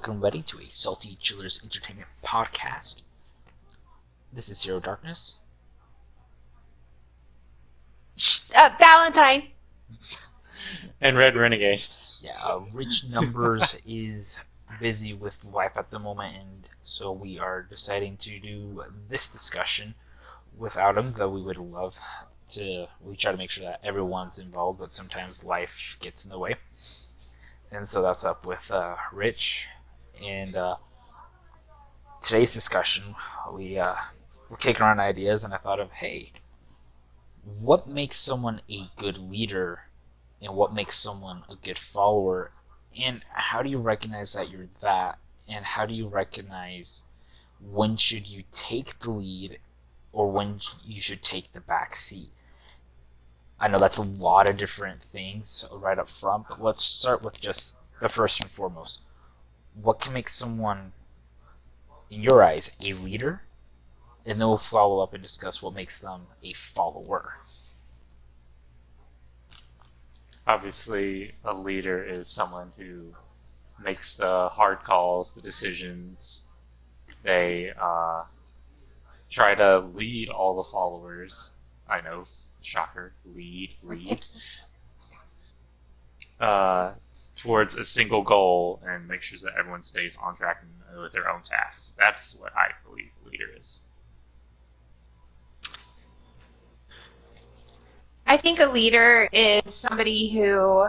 welcome everybody to a Salty Chillers Entertainment Podcast. This is Zero Darkness. Valentine. And Red Renegade. Yeah, Rich Numbers is busy with life at the moment, and so we are deciding to do this discussion without him, though we would love to. We try to make sure that everyone's involved, but sometimes life gets in the way. And so that's up with Rich. And today's discussion, we're kicking around ideas, and I thought of, hey, what makes someone a good leader, and what makes someone a good follower, and how do you recognize that you're that, and how do you recognize when should you take the lead, or when you should take the back seat? I know that's a lot of different things right up front, but let's start with just the first and foremost. What can make someone, in your eyes, a leader? And then we'll follow up and discuss what makes them a follower. Obviously, a leader is someone who makes the hard calls, the decisions. They try to lead all the followers. I know, shocker, lead. Towards a single goal and make sure that everyone stays on track with their own tasks. That's what I believe a leader is. I think a leader is somebody who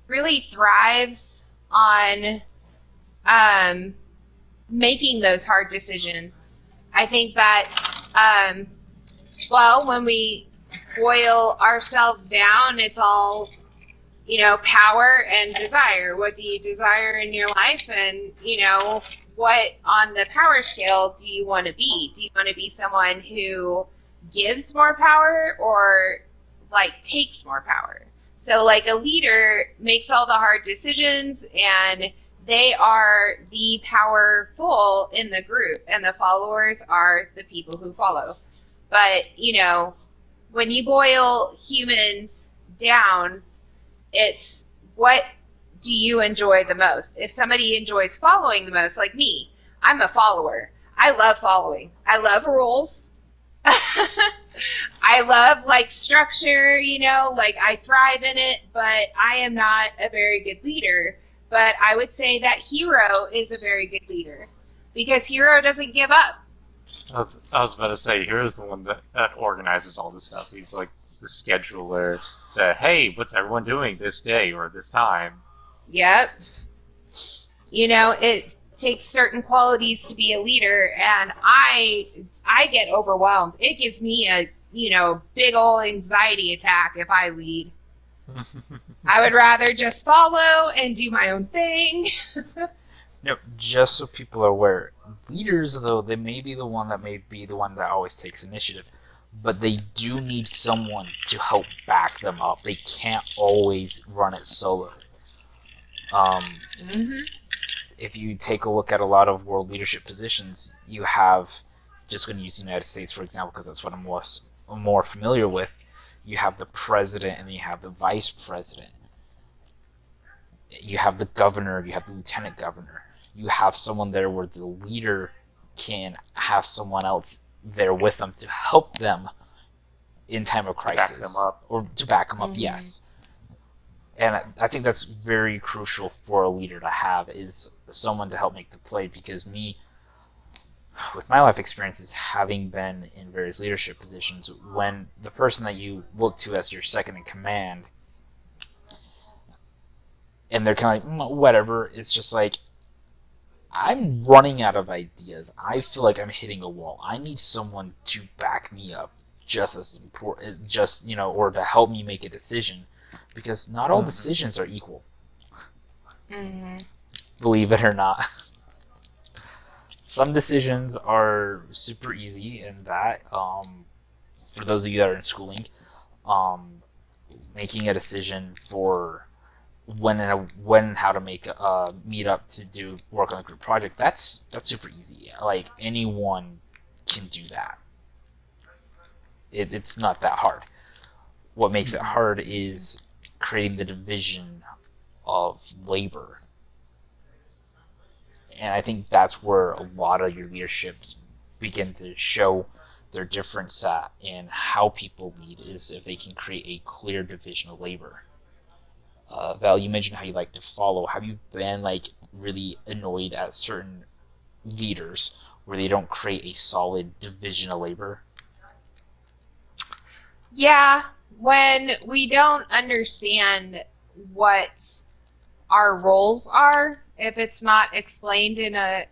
really thrives on making those hard decisions. I think that, when we boil ourselves down, it's all, power and desire. What do you desire in your life? And, what on the power scale do you want to be? Do you want to be someone who gives more power or takes more power? So a leader makes all the hard decisions and they are the powerful in the group and the followers are the people who follow. But, when you boil humans down, it's what do you enjoy the most? If somebody enjoys following the most, like me, I'm a follower. I love following. I love rules. I love structure, I thrive in it, but I am not a very good leader. But I would say that Hero is a very good leader because Hero doesn't give up. I was about to say, Hero's the one that organizes all this stuff. He's like the scheduler. Hey, what's everyone doing this day or this time? Yep. It takes certain qualities to be a leader, and I get overwhelmed. It gives me a, big old anxiety attack if I lead. I would rather just follow and do my own thing. Just so people are aware, leaders, though, they may be the one that always takes initiative, but they do need someone to help back them up. They can't always run it solo. If you take a look at a lot of world leadership positions, you have, just going to use the United States for example, because that's what I'm more familiar with, you have the president and then you have the vice president. You have the governor, you have the lieutenant governor. You have someone there where the leader can have someone else there with them to help them in time of crisis. To back them up. Or to back them up, yes. And I think that's very crucial for a leader to have, is someone to help make the play, because me, with my life experiences, having been in various leadership positions, when the person that you look to as your second in command, and they're kind of whatever, it's just I'm running out of ideas. I feel like I'm hitting a wall. I need someone to back me up just as important, or to help me make a decision, because not all decisions are equal. Believe it or not. Some decisions are super easy, and that, for those of you that are in schooling, making a decision for when and how to make meet up to do work on a group project, that's super easy. Anyone can do that. It's not that hard. What makes it hard is creating the division of labor And I think that's where a lot of your leaderships begin to show their difference at in how people lead, is if they can create a clear division of labor. Val, you mentioned how you like to follow. Have you been like really annoyed at certain leaders where they don't create a solid division of labor? Yeah, when we don't understand what our roles are, if it's not explained in a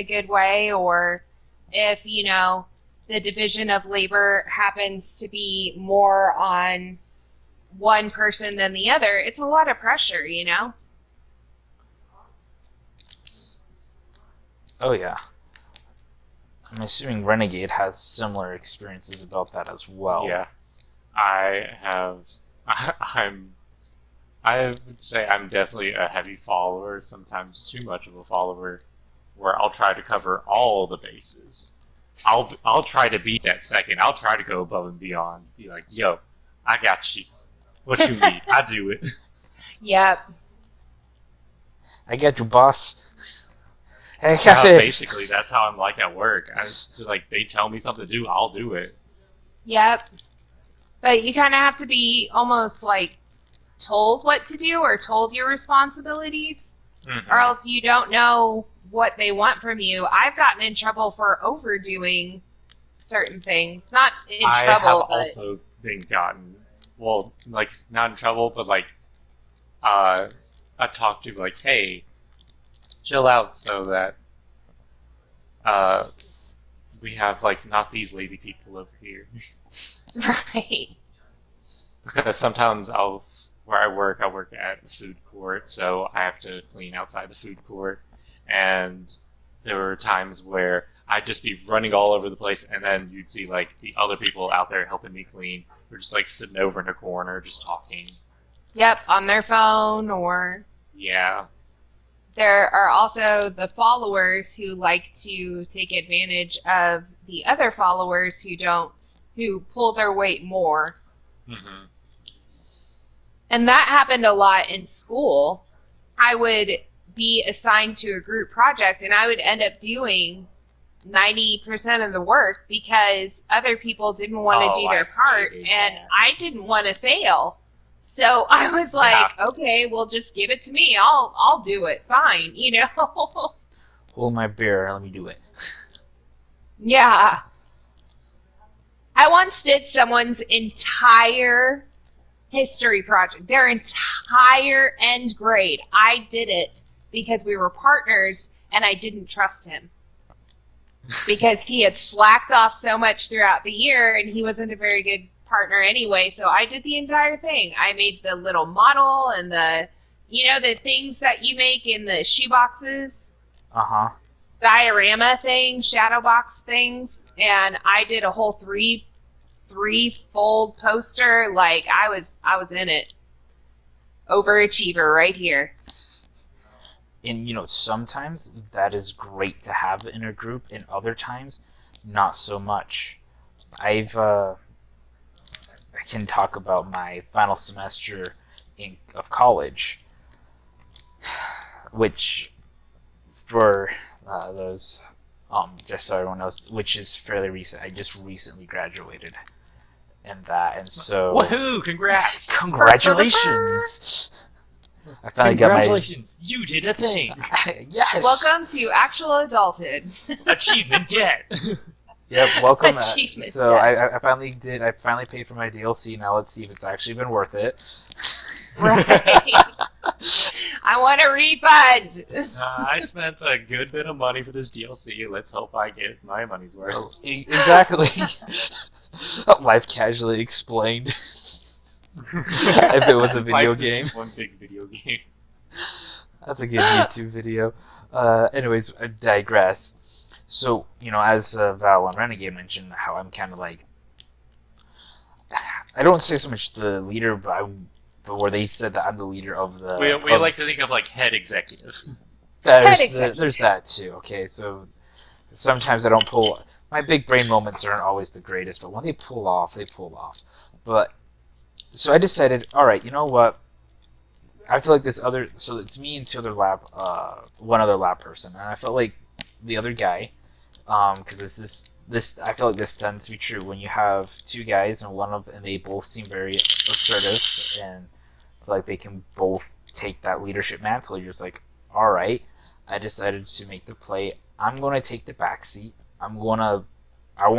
good way, or if, you know, the division of labor happens to be more on one person than the other, it's a lot of pressure, you know? Oh yeah. I'm assuming Renegade has similar experiences about that as well. Yeah, I have. I would say I'm definitely a heavy follower, sometimes too much of a follower, where I'll try to cover all the bases. I'll try to be that second. I'll try to go above and beyond. Be like, yo, I got you. What you need? I do it. Yep. I got you, boss. I got it. Basically, that's how I'm like at work. I just like they tell me something to do, I'll do it. Yep. But you kind of have to be almost like told what to do or told your responsibilities, or else you don't know what they want from you. I've gotten in trouble for overdoing certain things. Not in trouble, I have but also been gotten, well, like, not in trouble, but like, I talked to like, hey, chill out so that we have like not these lazy people over here. right. Because sometimes where I work at a food court, so I have to clean outside the food court, and there were times where I'd just be running all over the place, and then you'd see like the other people out there helping me clean. They're just like sitting over in a corner, just talking. Yep, on their phone, or Yeah. there are also the followers who like to take advantage of the other followers who pull their weight more. Mm-hmm. And that happened a lot in school. I would be assigned to a group project, and I would end up doing 90% of the work because other people didn't want to do their part, and I didn't want to fail. So I was like, okay, well, just give it to me. I'll do it. Fine, you know? Hold my beer, let me do it. Yeah. I once did someone's entire history project, their entire end grade. I did it because we were partners and I didn't trust him. Because he had slacked off so much throughout the year and he wasn't a very good partner anyway, so I did the entire thing. I made the little model and the things that you make in the shoeboxes. Uh-huh. Diorama things, shadow box things, and I did a whole three-fold poster. Like I was in it. Overachiever right here. And sometimes that is great to have in a group, and other times not so much. I can talk about my final semester of college, which for those, just so everyone knows, which is fairly recent. I just recently graduated, and so woohoo! Congrats! Congratulations! I finally Congratulations! You did a thing. Yes. Welcome to actual adulthood. Achievement get. Yep, welcome. Achievement So I debt. I finally paid for my DLC. Now let's see if it's actually been worth it. Right. I want a refund. I spent a good bit of money for this DLC. Let's hope I get my money's worth. Exactly. Life casually explained. If it was a video Life is game. just one big video game. That's a good YouTube video. Anyways, I digress. So, as Val and Renegade mentioned, how I'm kind of like, I don't say so much the leader, but where they said that I'm the leader of the... We like to think of like head executive. There's that too, okay? So sometimes I don't pull... My big brain moments aren't always the greatest, but when they pull off, they pull off. But, so I decided, alright, you know what? I feel like this other, so it's me and one other lab person, and I felt like the other guy, because this I feel like this tends to be true when you have two guys and they both seem very assertive and feel like they can both take that leadership mantle. You're just like, all right, I decided to make the play. I'm going to take the back seat. I want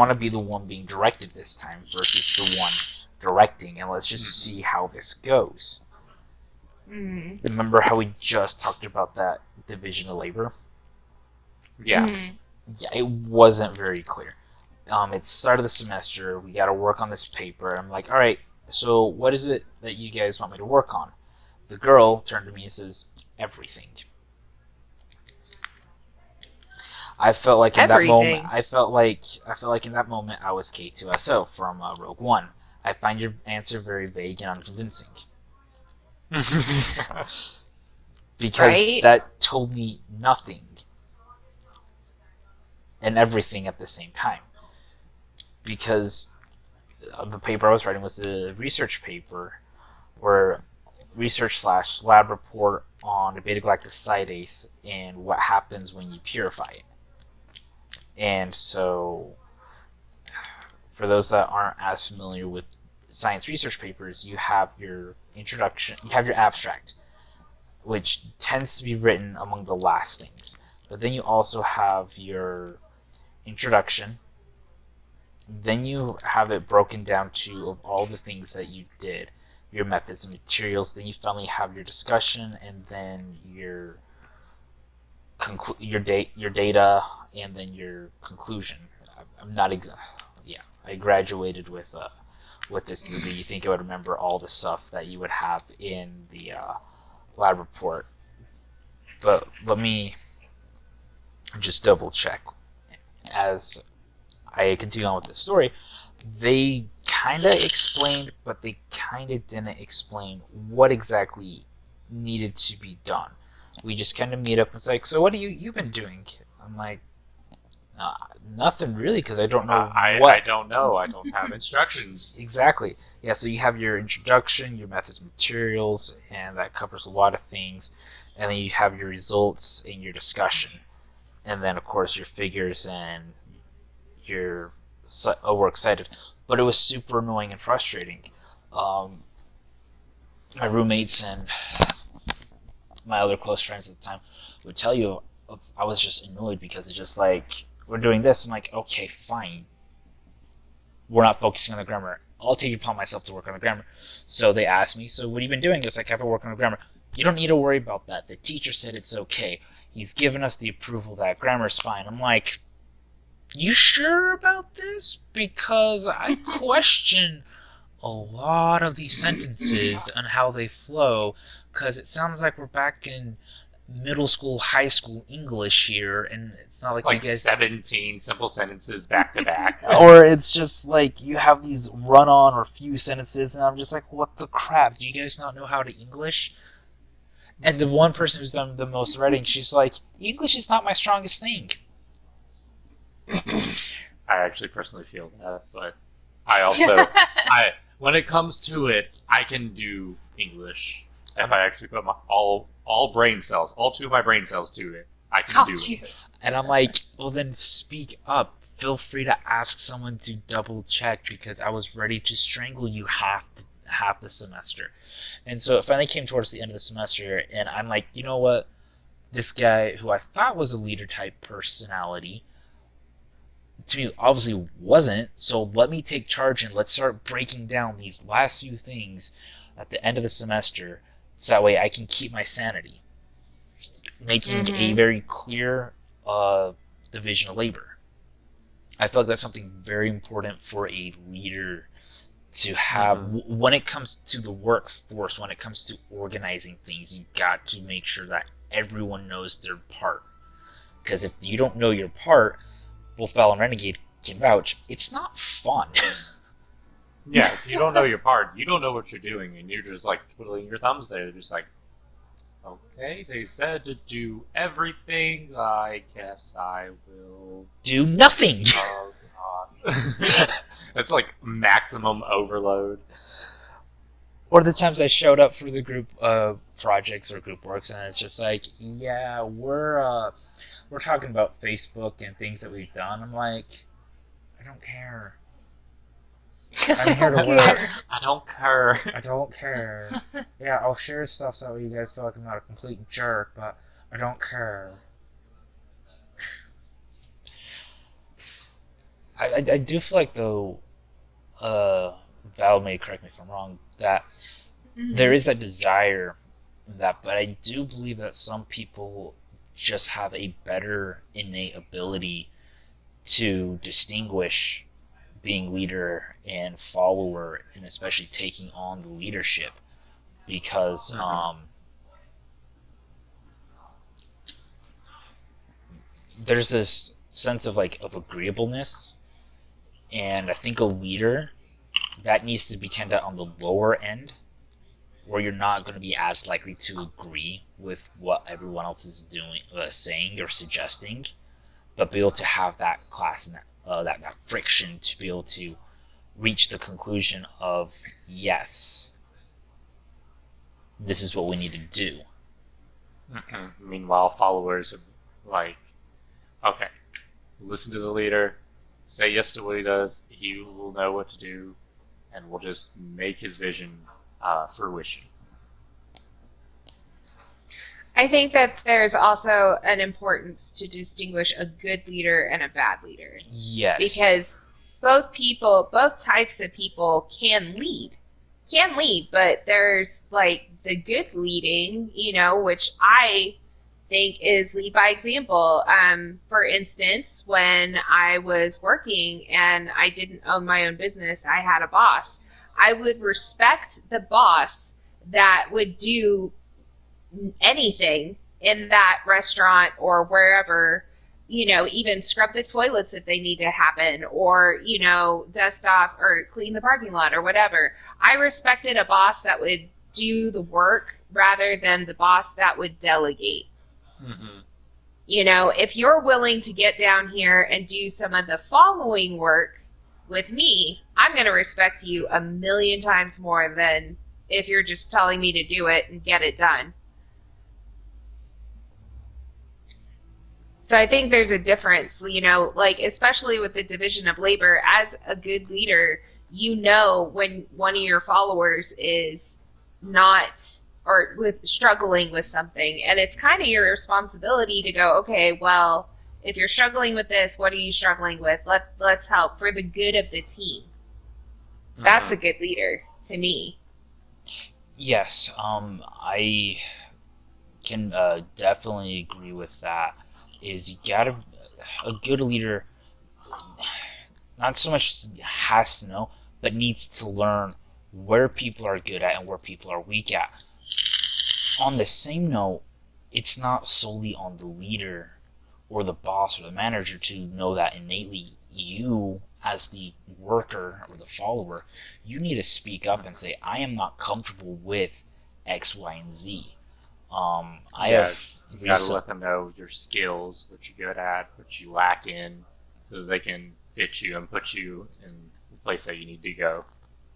to be the one being directed this time versus the one directing, and let's just see how this goes. Mm-hmm. Remember how we just talked about that division of labor? Yeah. Mm-hmm. Yeah, it wasn't very clear. It's start of the semester. We got to work on this paper. I'm like, all right, so what is it that you guys want me to work on? The girl turned to me and says, everything. I felt like in that moment, I felt like in that moment I was K2SO from Rogue One. I find your answer very vague and unconvincing. Because that told me nothing and everything at the same time. Because the paper I was writing was a research paper, or research/lab report on beta-galactosidase and what happens when you purify it. And so, for those that aren't as familiar with science research papers, you have your introduction, you have your abstract, which tends to be written among the last things. But then you also have your introduction. Then you have it broken down to of all the things that you did, your methods and materials. Then you finally have your discussion, and then your data, and then your conclusion. I'm not I graduated with this degree. You think I would remember all the stuff that you would have in the lab report, but let me just double check as I continue on with the story. They kind of explained, but they kind of didn't explain what exactly needed to be done. We just kind of meet up and it's like, so what have you been doing? I'm like, nothing really, because I don't know I don't know. I don't have instructions. Exactly. Yeah, so you have your introduction, your methods and materials, and that covers a lot of things. And then you have your results and your discussion. And then, of course, your figures and your works cited. But it was super annoying and frustrating. My roommates and my other close friends at the time would tell you I was just annoyed because it's just like, we're doing this. I'm like, okay, fine. We're not focusing on the grammar. I'll take it upon myself to work on the grammar. So they asked me, so what have you been doing? It's like, I've been working on the grammar. You don't need to worry about that. The teacher said it's okay. He's given us the approval that grammar's fine. I'm like, you sure about this? Because I question a lot of these sentences and how they flow, because it sounds like we're back in middle school, high school English here, and it's not like it's like you guys 17 simple sentences back to back. Or it's just like you have these run-on or few sentences, and I'm just like, what the crap? Do you guys not know how to English? And the one person who's done the most writing, she's like, English is not my strongest thing. I actually personally feel that, but I also, when it comes to it, I can do English. If I actually put my all brain cells, all 2 of my brain cells to it, I can do it. And I'm like, well then speak up. Feel free to ask someone to double check, because I was ready to strangle you half the semester. And so it finally came towards the end of the semester, and I'm like, you know what? This guy, who I thought was a leader type personality, to me obviously wasn't, so let me take charge and let's start breaking down these last few things at the end of the semester, so that way I can keep my sanity. Making a very clear division of labor. I feel like that's something very important for a leader to have. When it comes to the workforce, when it comes to organizing things, you've got to make sure that everyone knows their part. Because if you don't know your part, Wolfbell and Renegade can vouch, it's not fun. Yeah, if you don't know your part, you don't know what you're doing, and you're just like twiddling your thumbs there, just like, okay, they said to do everything, I guess I will do nothing. Oh god. It's like maximum overload. Or the times I showed up for the group projects or group works, and it's just like, yeah, we're talking about Facebook and things that we've done. I'm like, I don't care. I'm here to work. I don't care. I don't care. Yeah, I'll share stuff so you guys feel like I'm not a complete jerk, but I don't care. I do feel like, though, Val may correct me if I'm wrong, that there is that desire that, but I do believe that some people just have a better innate ability to distinguish being leader and follower, and especially taking on the leadership, because there's this sense of agreeableness, and I think a leader that needs to be kind of on the lower end, where you're not going to be as likely to agree with what everyone else is doing, saying or suggesting, but be able to have that class and that friction to be able to reach the conclusion of, yes, this is what we need to do. Meanwhile, followers are like, okay, listen to the leader, say yes to what he does, he will know what to do, and we'll just make his vision fruition. I think that there's also an importance to distinguish a good leader and a bad leader. Yes. Because both types of people can lead, but there's the good leading, which I think is lead by example. For instance, when I was working and I didn't own my own business, I had a boss. I would respect the boss that would do anything in that restaurant or wherever, even scrub the toilets if they need to happen, or, dust off or clean the parking lot or whatever. I respected a boss that would do the work rather than the boss that would delegate. Mm-hmm. If you're willing to get down here and do some of the following work with me, I'm going to respect you 1,000,000 times more than if you're just telling me to do it and get it done. So I think there's a difference, especially with the division of labor. As a good leader, when one of your followers is not or struggling with something, and it's kind of your responsibility to go, okay, well, if you're struggling with this, what are you struggling with? Let's help for the good of the team. That's a good leader to me. Yes, I can definitely agree with that. Is you gotta, a good leader not so much has to know, but needs to learn where people are good at and where people are weak at. On the same note, it's not solely on the leader or the boss or the manager to know that innately. You, as the worker or the follower, you need to speak up and say, I am not comfortable with X, Y, and Z. You gotta let them know your skills, what you're good at, what you lack in, so that they can fit you and put you in the place that you need to go.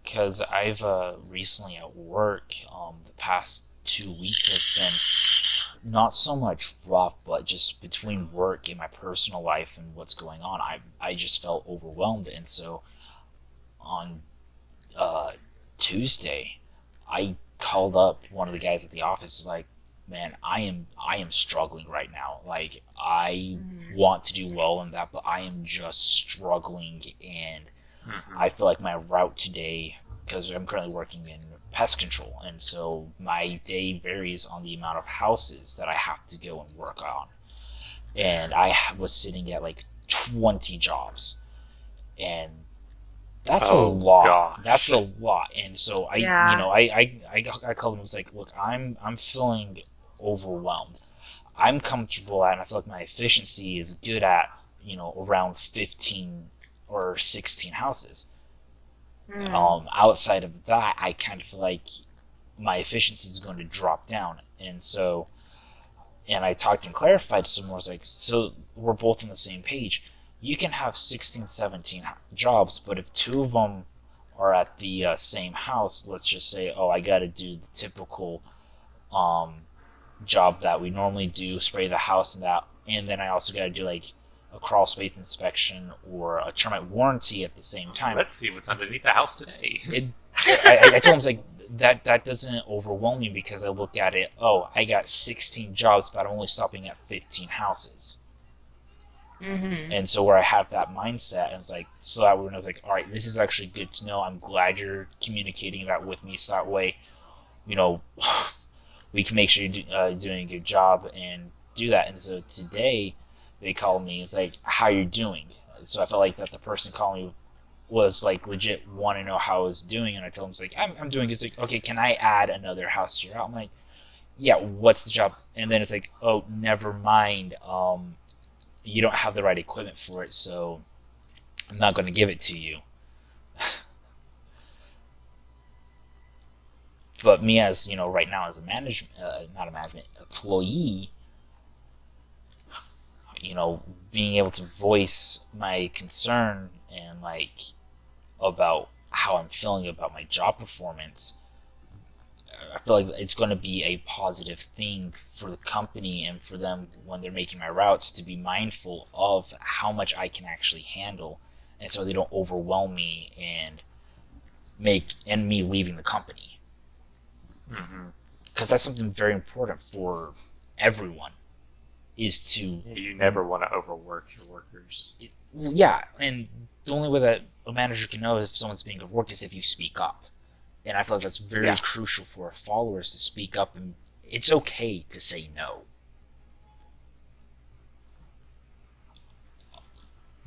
Because I've recently at work, the past 2 weeks have been not so much rough, but just between work and my personal life and what's going on, I just felt overwhelmed. And so on Tuesday, I called up one of the guys at the office, like, man, I am struggling right now. Like, I want to do well in that, but I am just struggling, and I feel like my route today, because I'm currently working in pest control, and so my day varies on the amount of houses that I have to go and work on. And I was sitting at 20 jobs, and that's a lot. Gosh. That's a lot. And so I called him and was like, look, I'm feeling overwhelmed. I'm comfortable at, and I feel like my efficiency is good at, around 15 or 16 houses. Outside of that, I kind of feel like my efficiency is going to drop down. And so, and I talked and clarified some more. I was like, so we're both on the same page. You can have 16, 17 jobs, but if 2 of them are at the same house, let's just say, oh, I got to do the typical job that we normally do, spray the house and then I also got to do like a crawl space inspection or a termite warranty at the same time. Let's see what's underneath the house today. I told him, like, that doesn't overwhelm me because I look at it, oh, I got 16 jobs, but I'm only stopping at 15 houses. Mm-hmm. And so where I have that mindset, I was like, so that when I was like, all right, this is actually good to know. I'm glad you're communicating that with me, so that way, we can make sure you're doing a good job and do that. And so today, they called me. It's like, how you doing? So I felt like that the person calling me was like legit want to know how I was doing, and I told him, it's like, I'm doing good. It's like, okay, can I add another house to your house? I'm like, yeah, what's the job? And then it's like, oh, never mind. You don't have the right equipment for it, so I'm not going to give it to you. But me as, right now as a not a management employee, being able to voice my concern and like about how I'm feeling about my job performance, I feel like it's going to be a positive thing for the company and for them when they're making my routes to be mindful of how much I can actually handle, and so they don't overwhelm me and me leaving the company. Because that's something very important for everyone, is to... You never want to overwork your workers. Yeah, and the only way that a manager can know if someone's being overworked is if you speak up. And I feel like that's very crucial for our followers to speak up, and it's okay to say no.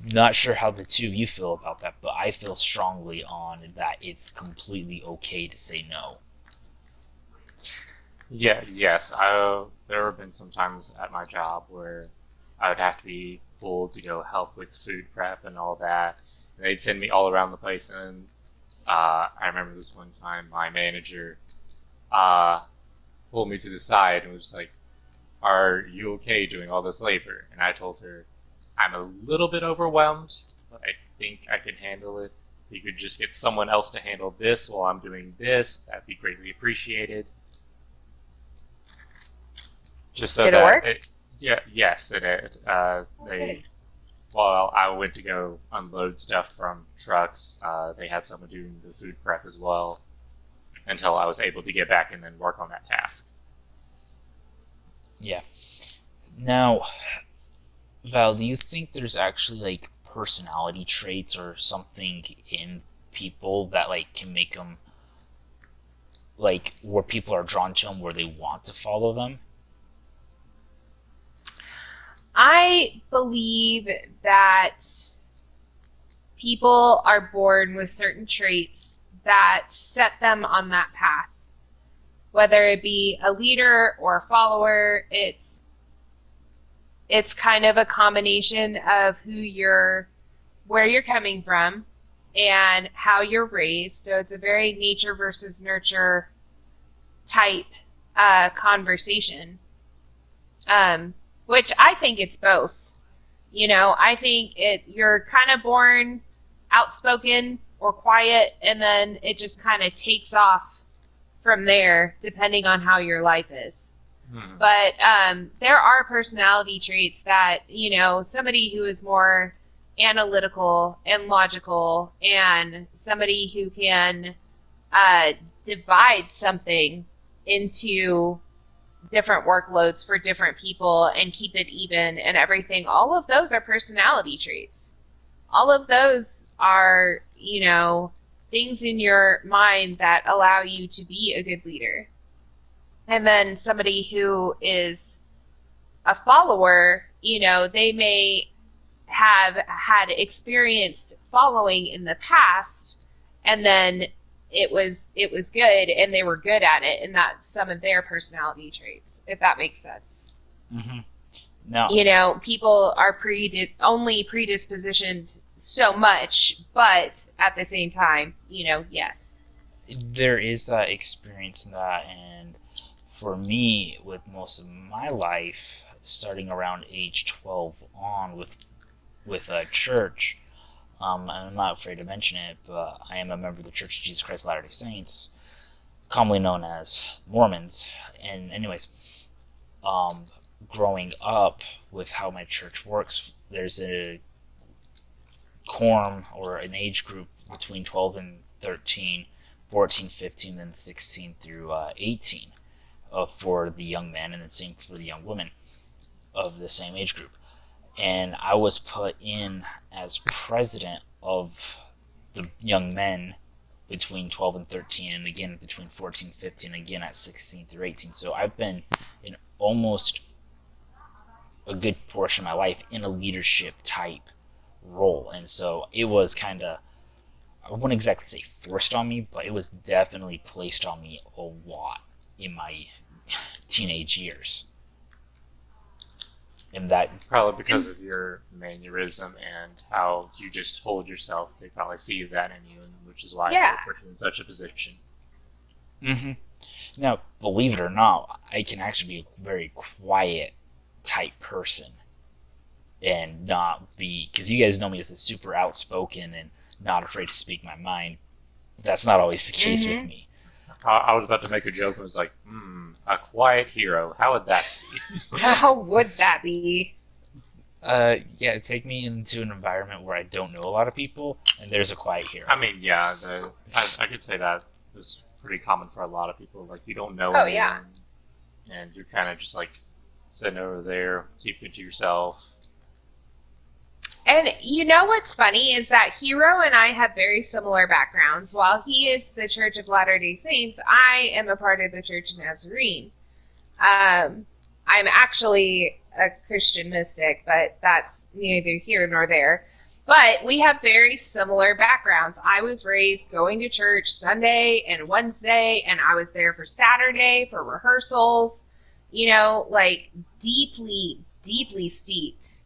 Not sure how the two of you feel about that, but I feel strongly on that it's completely okay to say no. Yeah, yes. There have been some times at my job where I would have to be pulled to go help with food prep and all that. And they'd send me all around the place, and I remember this one time my manager pulled me to the side and was like, "Are you okay doing all this labor?" And I told her, "I'm a little bit overwhelmed, but I think I can handle it. If you could just get someone else to handle this while I'm doing this, that'd be greatly appreciated." Just so Did it work? Yes, it did. While I went to go unload stuff from trucks, they had someone doing the food prep as well, until I was able to get back and then work on that task. Yeah. Now, Val, do you think there's actually like personality traits or something in people that like can make them like where people are drawn to them, where they want to follow them? I believe that people are born with certain traits that set them on that path. Whether it be a leader or a follower, it's kind of a combination of where you're coming from and how you're raised. So it's a very nature versus nurture type conversation. Which I think it's both. I think you're kind of born outspoken or quiet, and then it just kind of takes off from there, depending on how your life is. Mm-hmm. But there are personality traits that, somebody who is more analytical and logical, and somebody who can divide something into different workloads for different people and keep it even and everything. All of those are personality traits. All of those are, things in your mind that allow you to be a good leader. And then somebody who is a follower, they may have had experienced following in the past, and then it was good and they were good at it, and that's some of their personality traits, if that makes sense. Mm-hmm. No. People are only predispositioned so much, but at the same time, yes. There is that experience in that, and for me, with most of my life, starting around age 12 on with a church, I'm not afraid to mention it, but I am a member of the Church of Jesus Christ of Latter-day Saints, commonly known as Mormons. And anyways, growing up with how my church works, there's a quorum or an age group between 12 and 13, 14, 15, and 16 through 18 for the young men, and the same for the young women of the same age group. And I was put in as president of the young men between 12 and 13, and again between 14 and 15, again at 16 through 18. So I've been in almost a good portion of my life in a leadership type role. And so it was kind of, I wouldn't exactly say forced on me, but it was definitely placed on me a lot in my teenage years. And that probably because of your mannerism and how you just hold yourself, they probably see that in you, which is why they put you in such a position. Mm-hmm. Now, believe it or not, I can actually be a very quiet type person and not be, because you guys know me as a super outspoken and not afraid to speak my mind. That's not always the case with me. I was about to make a joke and was like, a quiet hero. How would that be? How would that be? Yeah, take me into an environment where I don't know a lot of people, and there's a quiet hero. I mean, yeah, I could say that is pretty common for a lot of people. Like, you don't know anyone, yeah. And you're kind of just, like, sitting over there, keeping it to yourself. And you know what's funny is that Hero and I have very similar backgrounds. While he is the Church of Latter-day Saints, I am a part of the Church Nazarene. I'm actually a Christian mystic, but that's neither here nor there. But we have very similar backgrounds. I was raised going to church Sunday and Wednesday, and I was there for Saturday for rehearsals, like deeply, deeply steeped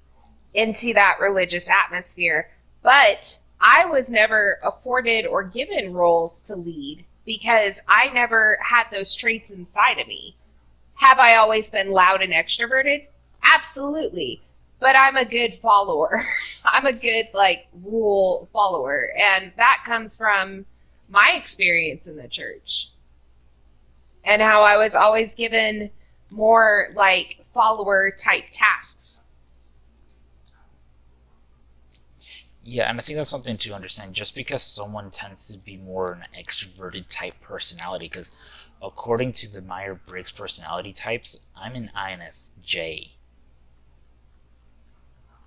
into that religious atmosphere. But I was never afforded or given roles to lead because I never had those traits inside of me. Have I always been loud and extroverted? Absolutely. But I'm a good follower. I'm a good, rule follower. And that comes from my experience in the church. And how I was always given more, follower-type tasks. Yeah, and I think that's something to understand. Just because someone tends to be more an extroverted type personality, because according to the Myers-Briggs personality types, I'm an INFJ.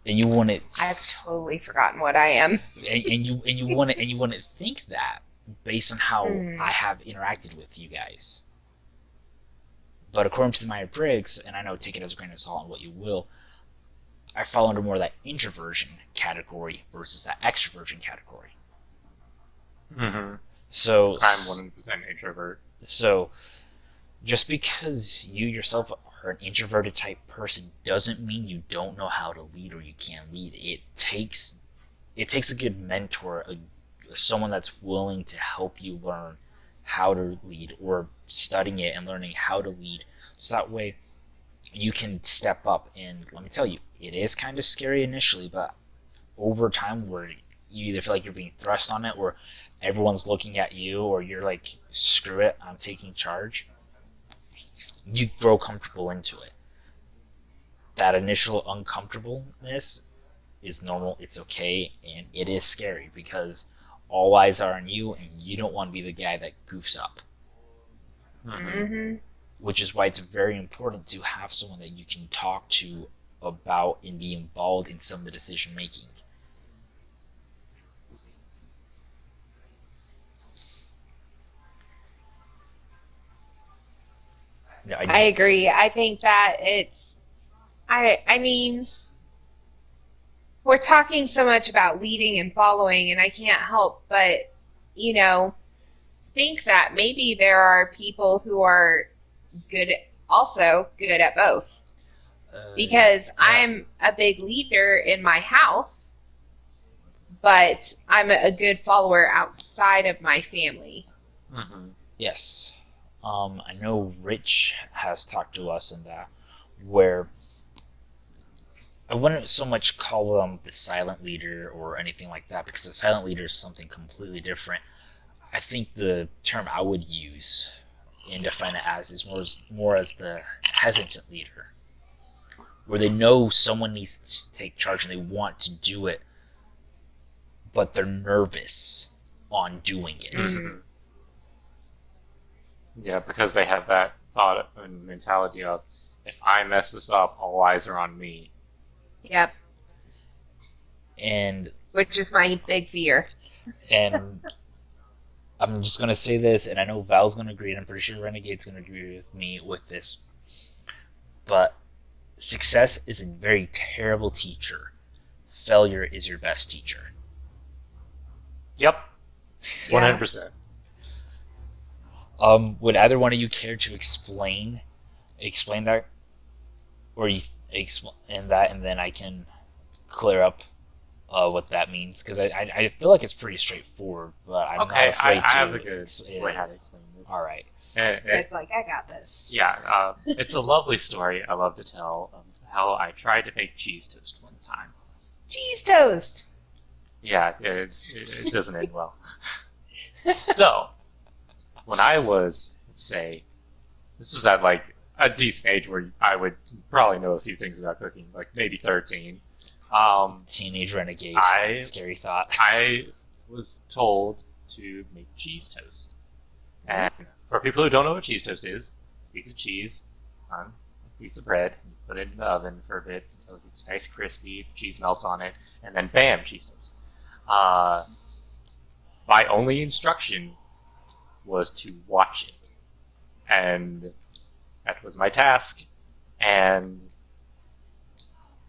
And you wouldn't. I've totally forgotten what I am. and you wouldn't think that based on how I have interacted with you guys. But according to the Myers-Briggs, and I know take it as a grain of salt and what you will, I fall under more of that introversion category versus that extroversion category. Mm-hmm. So I'm 100% introvert. So just because you yourself are an introverted type person doesn't mean you don't know how to lead or you can't lead. It takes a good mentor, someone that's willing to help you learn how to lead, or studying it and learning how to lead, so that way you can step up. And let me tell you, it is kind of scary initially, but over time, where you either feel like you're being thrust on it, or everyone's looking at you, or you're like, screw it, I'm taking charge, you grow comfortable into it. That initial uncomfortableness is normal, it's okay, and it is scary because all eyes are on you, and you don't want to be the guy that goofs up. Mm-hmm. Which is why it's very important to have someone that you can talk to about and be involved in some of the decision making. I agree. I think that I mean, we're talking so much about leading and following, and I can't help but, think that maybe there are people who are also good at both. Because I'm a big leader in my house, but I'm a good follower outside of my family. Mm-hmm. Yes. I know Rich has talked to us in that, where I wouldn't so much call them the silent leader or anything like that, because the silent leader is something completely different. I think the term I would use and define it as is more as the hesitant leader, where they know someone needs to take charge and they want to do it, but they're nervous on doing it. Mm-hmm. Yeah, because they have that thought and mentality of, if I mess this up, all eyes are on me. Yep. And which is my big fear. And I'm just gonna say this, and I know Val's gonna agree, and I'm pretty sure Renegade's gonna agree with me with this. But success is a very terrible teacher. Failure is your best teacher. Yep. 100%. Would either one of you care to explain that, or you explain that, and then I can clear up what that means? Because I feel like it's pretty straightforward, but I'm not afraid to. I have a good way how to explain this. All right. It's like, I got this. Yeah, it's a lovely story I love to tell of how I tried to make cheese toast one time. Cheese toast! Yeah, it doesn't end well. So, when I was, let's say, this was at like a decent age where I would probably know a few things about cooking, like maybe 13. Teenage renegade. Scary thought. I was told to make cheese toast. And for people who don't know what cheese toast is, it's a piece of cheese on a piece of bread, and you put it in the oven for a bit until it gets nice crispy, the cheese melts on it, and then bam, cheese toast. My only instruction was to watch it. And that was my task. And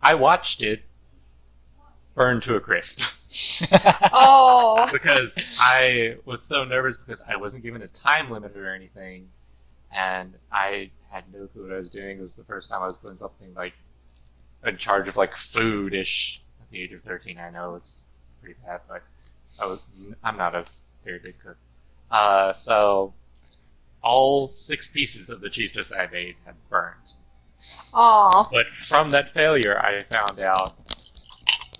I watched it burn to a crisp. Oh! Because I was so nervous because I wasn't given a time limit or anything. And I had no clue what I was doing. It was the first time I was putting something like in charge of like food-ish at the age of 13. I know it's pretty bad, but I'm not a very big cook. So all 6 pieces of the cheese toast I made had burned. Aw. But from that failure, I found out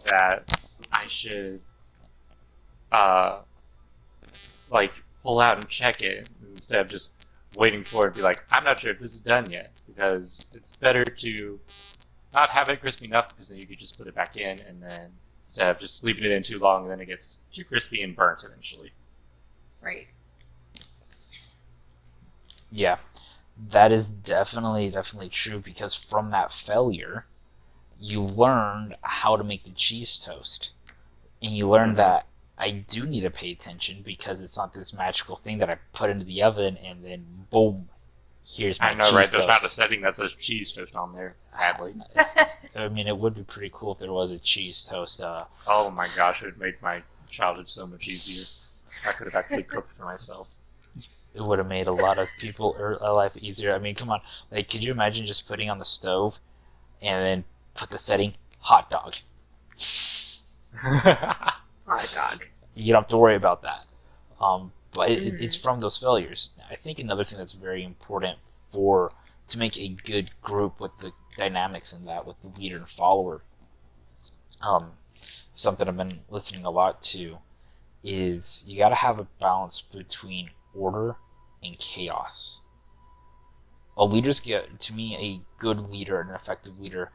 that I should like pull out and check it instead of just waiting for it and be like, I'm not sure if this is done yet, because it's better to not have it crispy enough, because then you could just put it back in, and then instead of just leaving it in too long, then it gets too crispy and burnt eventually. Right. Yeah, that is definitely true, because from that failure, you learned how to make the cheese toast. And you learned that I do need to pay attention, because it's not this magical thing that I put into the oven and then boom, here's my cheese toast. I know, right? There's not a setting that says cheese toast on there, sadly. I mean, it would be pretty cool if there was a cheese toast. Oh my gosh, it would make my childhood so much easier. I could have actually cooked for myself. It would have made a lot of people life easier. I mean, come on. Like, could you imagine just putting on the stove and then put the setting hot dog? Hot dog. You don't have to worry about that. But it's from those failures. I think another thing that's very important to make a good group with the dynamics in that, with the leader and follower, something I've been listening a lot to, is you got to have a balance between order and chaos. To me, a good leader, an effective leader,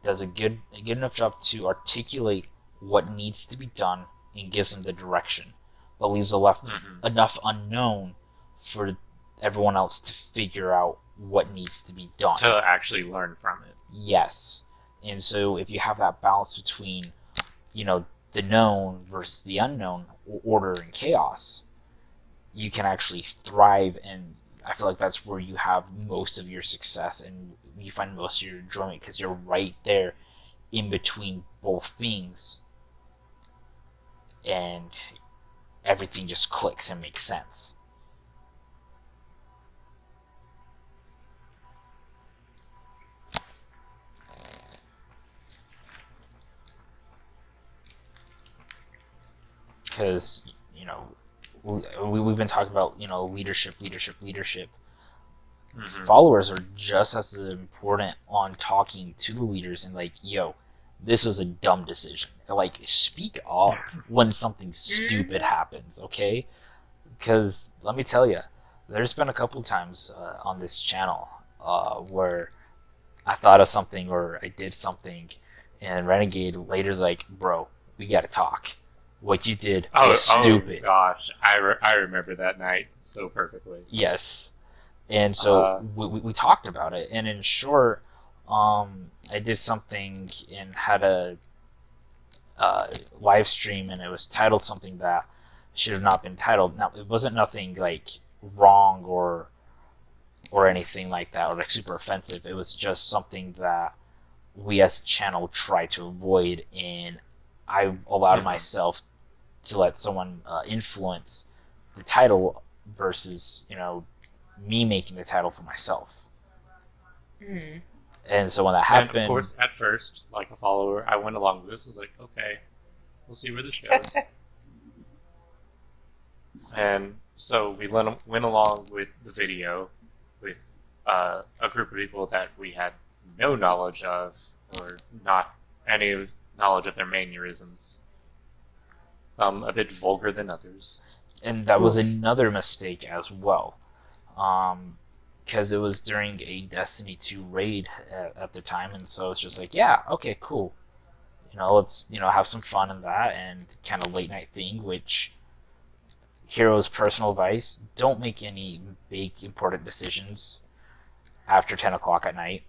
does a good enough job to articulate what needs to be done and gives them the direction, but leaves enough unknown for everyone else to figure out what needs to be done. To actually learn from it. Yes. And so if you have that balance between, the known versus the unknown, order and chaos, you can actually thrive, and I feel like that's where you have most of your success and you find most of your enjoyment, because you're right there in between both things, and everything just clicks and makes sense. Because, we've been talking about, leadership. Mm-hmm. Followers are just as important on talking to the leaders and like, yo, this was a dumb decision. Like, speak up when something stupid happens, okay? Because let me tell you, there's been a couple times on this channel where I thought of something or I did something, and Renegade later's like, bro, we gotta talk. What you did was stupid. Oh gosh, I remember that night so perfectly. Yes. And so we talked about it, and in short, I did something and had a live stream, and it was titled something that should have not been titled. Now, it wasn't nothing like wrong or anything like that, or like super offensive. It was just something that we as a channel tried to avoid, and I allowed myself to let someone influence the title versus, me making the title for myself. Mm. And so when that happened, and of course, at first, like a follower, I went along with this. I was like, okay, we'll see where this goes. And so we went along with the video with a group of people that we had no knowledge of, or not any knowledge of their mannerisms. Some a bit vulgar than others. And that was another mistake as well. Because it was during a Destiny 2 raid at the time, and so it's just like, yeah, okay, cool. Let's, have some fun in that, and kind of late night thing, which, Hero's personal advice, don't make any big important decisions after 10 o'clock at night.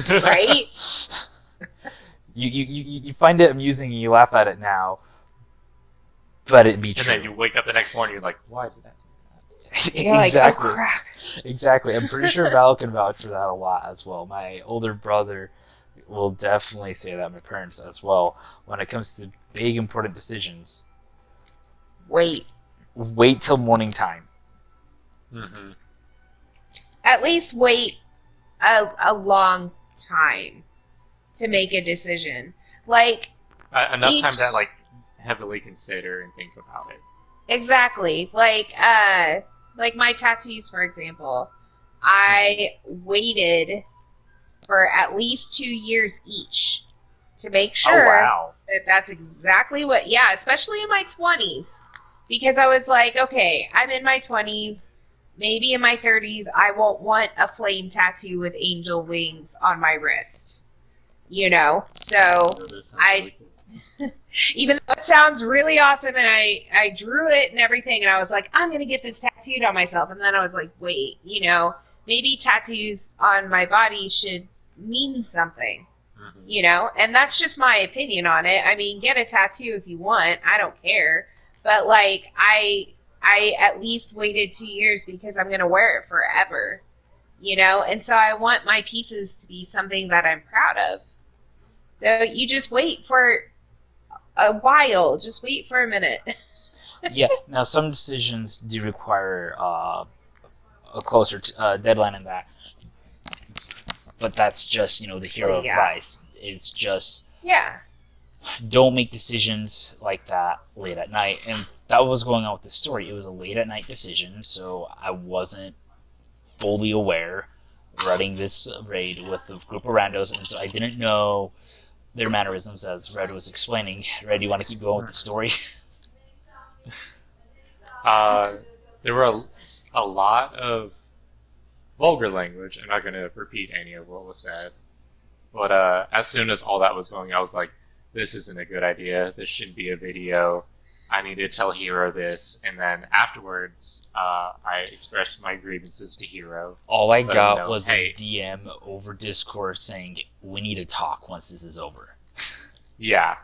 Right? You find it amusing and you laugh at it now, but it'd be true. And then you wake up the next morning, you're like, why did I do that? You're Exactly. like, oh, crap. Exactly. I'm pretty sure Val can vouch for that a lot as well. My older brother will definitely say that, my parents as well. When it comes to big important decisions, wait till morning time. Mm-hmm. At least wait a long time to make a decision. Like, enough time to heavily consider and think about it. Exactly. Like my tattoos, for example. I waited for at least 2 years each to make sure that that's exactly what, especially in my 20s. Because I was like, okay, I'm in my 20s, maybe in my 30s, I won't want a flame tattoo with angel wings on my wrist. So even though it sounds really awesome, and I drew it and everything, and I was like, I'm going to get this tattooed on myself. And then I was like, wait, maybe tattoos on my body should mean something, and that's just my opinion on it. I mean, get a tattoo if you want. I don't care. But, I at least waited 2 years because I'm going to wear it forever, and so I want my pieces to be something that I'm proud of. So you just wait for a while. Just wait for a minute. Yeah. Now, some decisions do require a closer deadline than that. But that's just, the hero advice. It's just... Yeah. Don't make decisions like that late at night. And that was going on with the story. It was a late at night decision, so I wasn't fully aware running this raid with a group of randos, and so I didn't know their mannerisms, as Red was explaining. Red, do you want to keep going with the story? There were a lot of vulgar language. I'm not going to repeat any of what was said. But as soon as all that was going, I was like, this isn't a good idea. This shouldn't be a video. I need to tell Hero this. And then afterwards, I expressed my grievances to Hero. All I got was a DM over Discord saying, we need to talk once this is over. Yeah.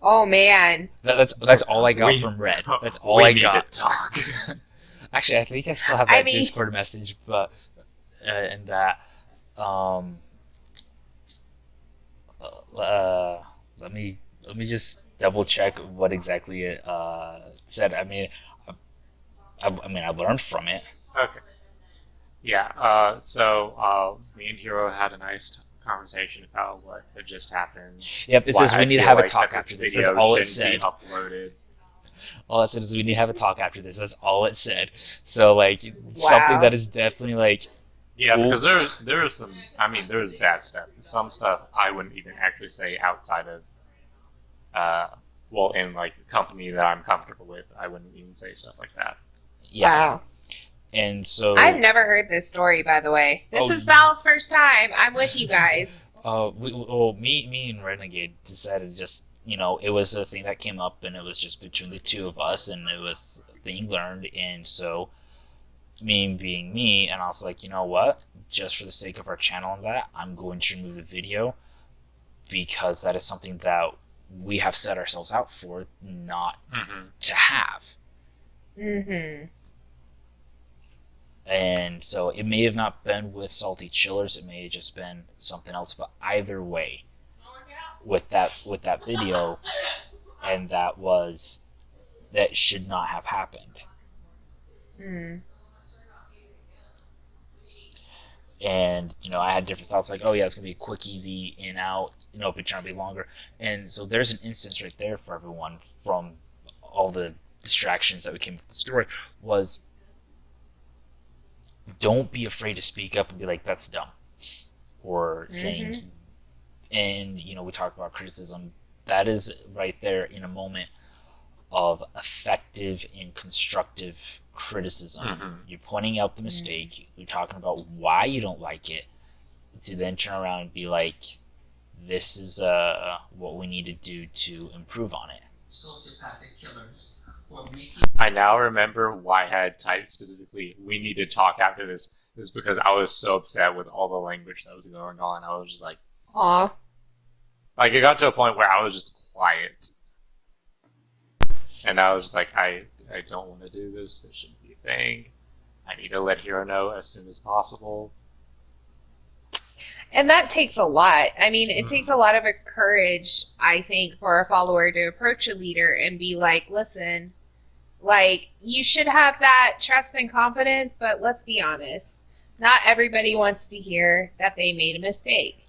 Oh, man. That's all I got from Red. That's all I got. We need to talk. Actually, I think I still have that Discord message, but and that let me just double check what exactly it said. I mean, I learned from it. Okay. Yeah. So me and Hero had a nice conversation about what had just happened. Yep. It says we need to have a talk after this. That's all it said. Be uploaded. All it said is we need to have a talk after this. That's all it said. So something that is definitely Yeah, because there's some. I mean, there's bad stuff. Some stuff I wouldn't even actually say outside of, well, in like a company that I'm comfortable with, I wouldn't even say stuff like that. Yeah. Wow. And so I've never heard this story, by the way. This is Val's first time. I'm with you guys. Me and Renegade decided just, it was a thing that came up, and it was just between the two of us, and it was a thing learned, and so me being me, and I was like, you know what? Just for the sake of our channel and that, I'm going to remove the video because that is something that we have set ourselves out for not to have. Mm-hmm. And so it may have not been with Salty Chillers, it may have just been something else, but either way, with that video, and that should not have happened. Mm. And, I had different thoughts like, oh yeah, it's going to be quick, easy, in, out, but trying to be longer. And so there's an instance right there for everyone from all the distractions that we came with the story was, don't be afraid to speak up and be like, that's dumb. Or saying, and, we talked about criticism. That is right there in a moment of effective and constructive criticism. You're pointing out the mistake. You're talking about why you don't like it. To then turn around and be like, this is what we need to do to improve on it. Sociopathic killers. I now remember why I had typed specifically, we need to talk after this. It was because I was so upset with all the language that was going on. I was just like, aw. Like, it got to a point where I was just quiet. And I was like, I don't want to do this. This shouldn't be a thing. I need to let Hero know as soon as possible. And that takes a lot. I mean, it takes a lot of courage, I think, for a follower to approach a leader and be like, listen, like, you should have that trust and confidence, but let's be honest. Not everybody wants to hear that they made a mistake.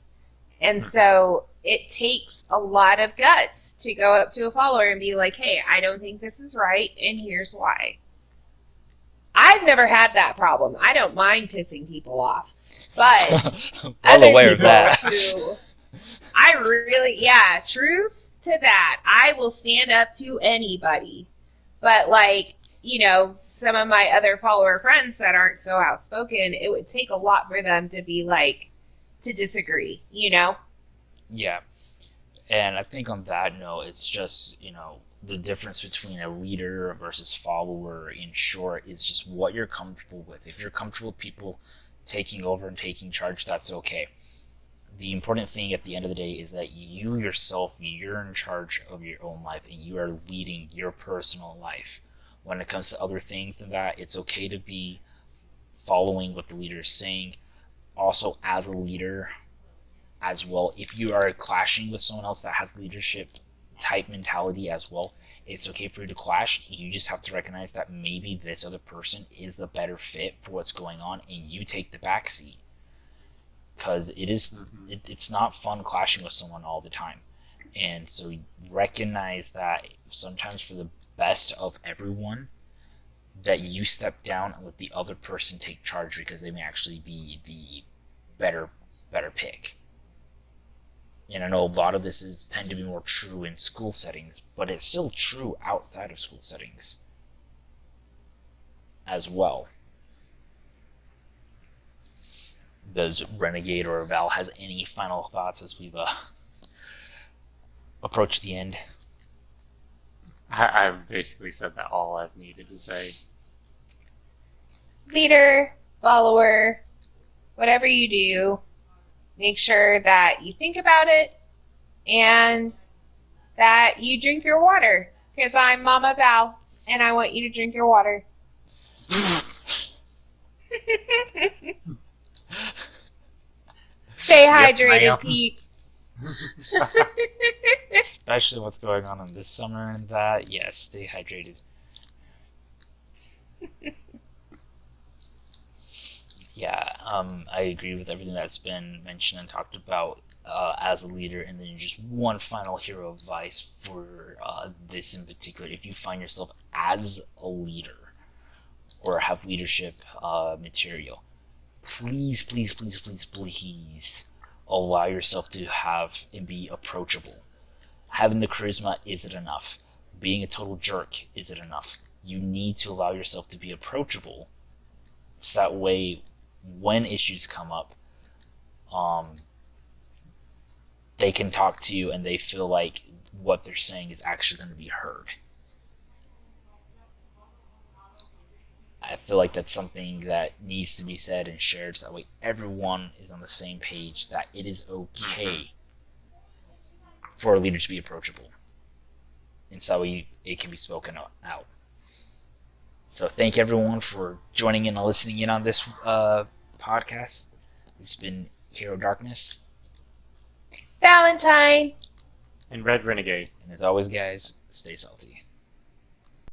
And so it takes a lot of guts to go up to a follower and be like, hey, I don't think this is right, and here's why. I've never had that problem. I don't mind pissing people off. But well aware of that. Truth to that. I will stand up to anybody. But like, some of my other follower friends that aren't so outspoken, it would take a lot for them to be like, to disagree, Yeah. And I think on that note, it's just, the difference between a leader versus follower, in short, is just what you're comfortable with. If you're comfortable with people taking over and taking charge, that's okay. The important thing at the end of the day is that you yourself, you're in charge of your own life, and you are leading your personal life. When it comes to other things than that, it's okay to be following what the leader is saying. Also, as a leader as well, if you are clashing with someone else that has leadership type mentality as well, it's okay for you to clash. You just have to recognize that maybe this other person is the better fit for what's going on, and you take the backseat. Because it's not fun clashing with someone all the time. And so recognize that sometimes for the best of everyone, that you step down and let the other person take charge, because they may actually be the better pick. And I know a lot of this tend to be more true in school settings, but it's still true outside of school settings as well. Does Renegade or Val has any final thoughts as we've approached the end? I've basically said that all I've needed to say. Leader, follower, whatever you do, make sure that you think about it and that you drink your water. Because I'm Mama Val, and I want you to drink your water. Stay hydrated, peeps. Especially what's going on in this summer and that. Yes, stay hydrated. Yeah, I agree with everything that's been mentioned and talked about as a leader. And then just one final hero advice for this in particular. If you find yourself as a leader or have leadership material, please, please, please, please, please allow yourself to have and be approachable. Having the charisma isn't enough. Being a total jerk isn't enough. You need to allow yourself to be approachable. So that way, when issues come up, they can talk to you and they feel like what they're saying is actually going to be heard. I feel like that's something that needs to be said and shared so that way everyone is on the same page that it is okay for a leader to be approachable. And so that way it can be spoken out. So thank everyone for joining in and listening in on this podcast. It's been Hero Darkness. Valentine. And Red Renegade. And as always, guys, stay salty.